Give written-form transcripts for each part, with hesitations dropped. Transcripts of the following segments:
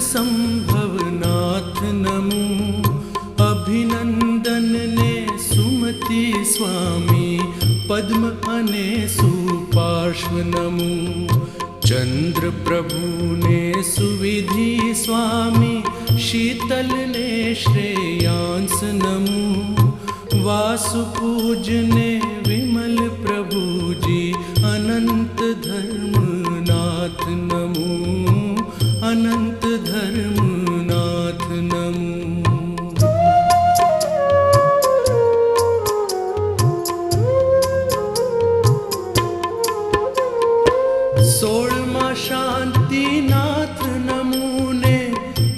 संभवनाथ नमो। अभिनंदन ने सुमति स्वामी पद्म अने सुपार्श्व नमो। चंद्र प्रभु ने सुविधि स्वामी शीतल ने श्रेयांस नमो। वासुपूज ने विमल प्रभु जी अनंत धर्मनाथ नमो। अनंत धर्मनाथ नमो। सोळमा शांतिनाथ नमो ने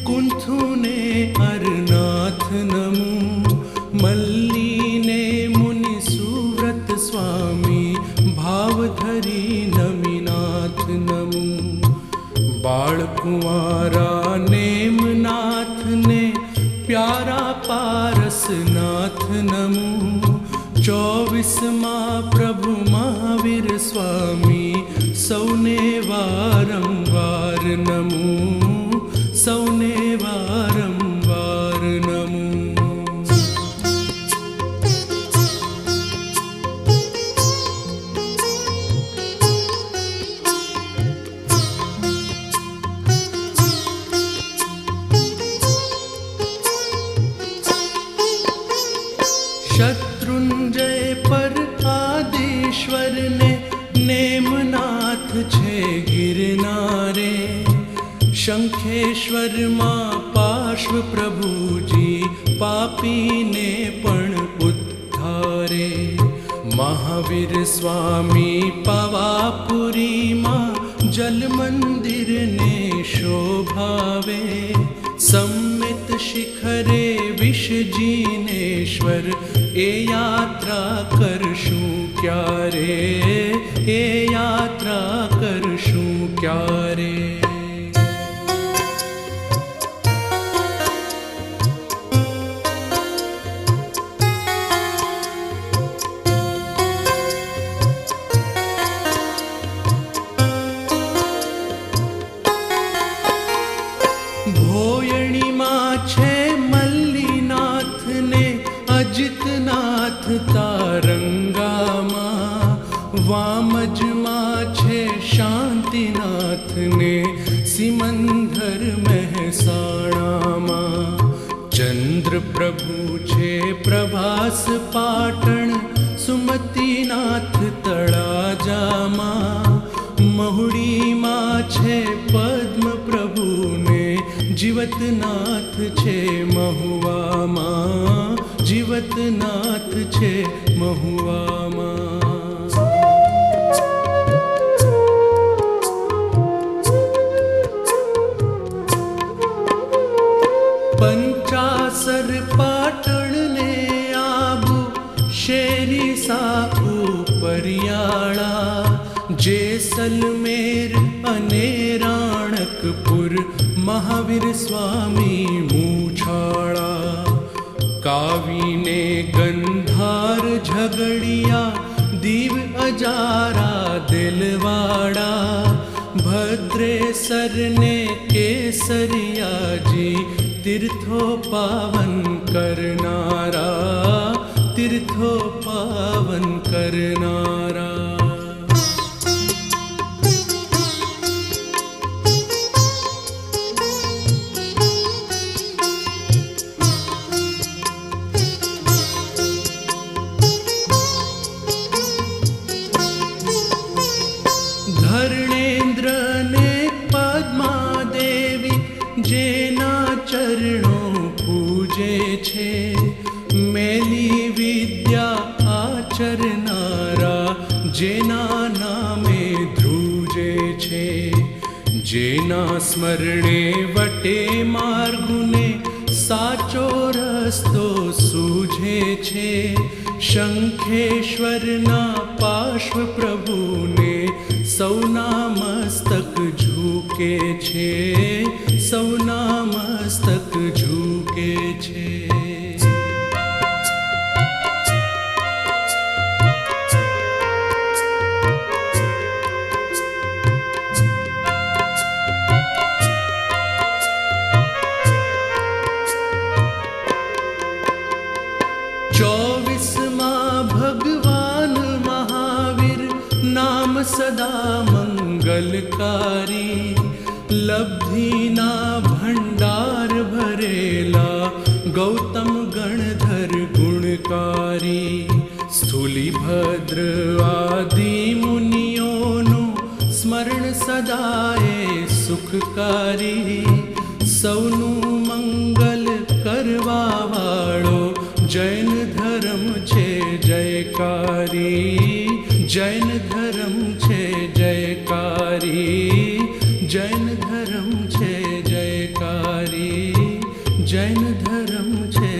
कुंथु ने अरनाथ नमो। मल्ली ने मुनि सुव्रत स्वामी भावधरी नमिनाथ नमो। बाळ कुंवारा नेमनाथ ने प्यारा पारसनाथ नमो। 24 प्रभु महावीर स्वामी सौने वारंवार नमो। सौने वारंवार नमो। शत्रुंजय पर आदिश्वर ने नेमनाथ छे गिरनारे। शंखेश्वर मां पार्श्व प्रभुजी पापी ने पण उद्धारे। महावीर स्वामी पवापुरी मां जल मंदिर ने शोभावे। सम्मित शिखरे विषजिनेश्वर ए यात्रा करशूं क्यारे। ए यात्रा करशूं क्यारे। भोयणी मां छे मल्लीनाथ ने अजितनाथ तारंगा मां। वामज मां छे शांतिनाथ ने सिमंदर महसाणा मां। चंद्र प्रभु छे प्रभास पाटण सुमतिनाथ तळाजा मां। महुड़ी मां छे पद्म प्रभु ने जीवतनाथ छे महुआ मां। जीवतनाथ छे महुआ मां। पंचासर पाटण ने आबू शेरी साकू परियाड़ा। जेसलमेर अने राणकपुर महावीर स्वामी मूछाड़ा। कावी ने गंधार झगड़िया दीव अजारा दिलवाड़ा। भद्रेसर ने केसरिया जी तीर्थो पावन करनारा। तीर्थो पावन करनारा। धर्णेन्द्र ने पद्मा देवी जेना चरणों पूजे छे। मेली विद्या आचरनारा जेना नामे ध्रुजे छे। जेना स्मरणे वटे मार्गुने साचो रस्तो सूझे छे। शंखेश्वरना पार्श्व प्रभुने सौना मस्तक झूके छे। सौना मस्तक झूके छे। સદા મંગલકારી, લબ્ધિના ભંડાર ભરેલા ગૌતમ ગણધર ગુણકારી. સ્થૂલિભદ્ર આદિ મુનિઓનું સ્મરણ સદાએ સુખકારી, સૌનું મંગલ કરવા વાળો જૈન ધર્મ છે જયકારી. જૈન ધર્મ છે જયકારી, જૈન ધર્મ છે જયકારી, જૈન ધર્મ છે